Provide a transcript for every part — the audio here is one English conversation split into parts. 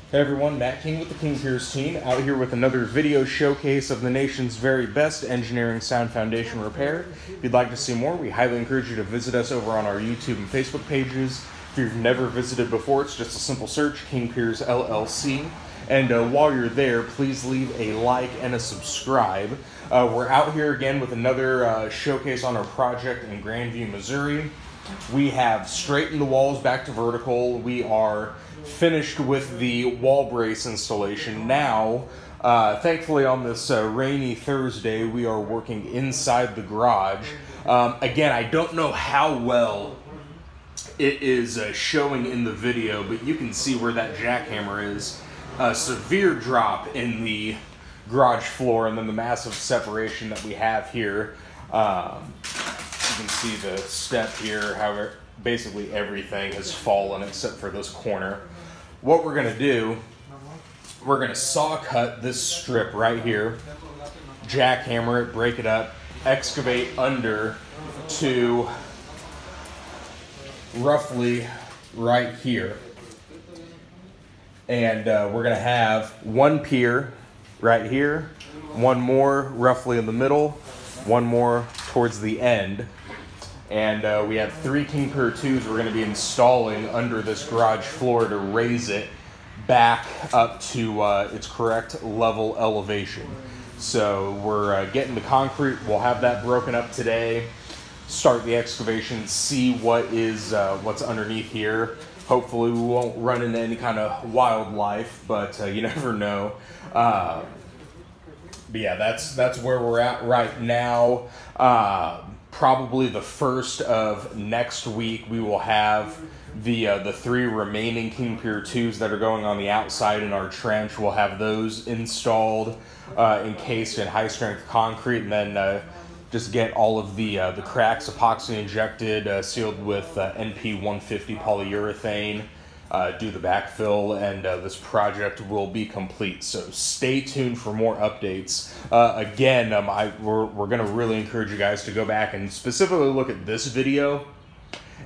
Hey everyone, Matt King with the King Piers team, out here with another video showcase of the nation's very best engineering sound foundation repair. If you'd like to see more, we highly encourage you to visit us over on our YouTube and Facebook pages. If you've never visited before, it's just a simple search, King Piers LLC. And while you're there, please leave a like and a subscribe. We're out here again with another showcase on our project in Grandview, Missouri. We have straightened the walls back to vertical. We are finished with the wall brace installation. Now, thankfully on this rainy Thursday, we are working inside the garage. Again, I don't know how well it is showing in the video, but you can see where that jackhammer is. A severe drop in the garage floor, and then the massive separation that we have here. You can see the step here, how basically everything has fallen except for this corner. What we're going to do, we're going to saw cut this strip right here, jackhammer it, break it up, excavate under to roughly right here. And we're going to have one pier right here, one more roughly in the middle, one more towards the end. And we have 3 King Pier IIs we're going to be installing under this garage floor to raise it back up to its correct level elevation. So we're getting the concrete. We'll have that broken up today, start the excavation, see what is what's underneath here. Hopefully we won't run into any kind of wildlife, but you never know. But yeah, that's where we're at right now. Probably the first of next week, we will have the 3 remaining King Pier IIs that are going on the outside in our trench. We'll have those installed, encased in high-strength concrete, and then just get all of the cracks epoxy injected, sealed with NP 150 polyurethane. Do the backfill, and this project will be complete. So stay tuned for more updates. Again, we're going to really encourage you guys to go back and specifically look at this video,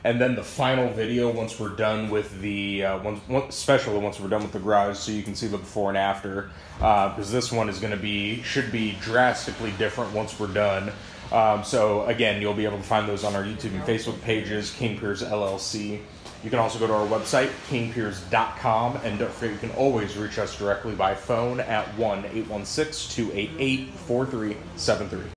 and then the final video once we're done with the, especially once we're done with the garage, so you can see the before and after, because this one is going to should be drastically different once we're done. So again, you'll be able to find those on our YouTube and Facebook pages, King Piers LLC. You can also go to our website, kingpiers.com, and don't forget you can always reach us directly by phone at 1-816-288-4373.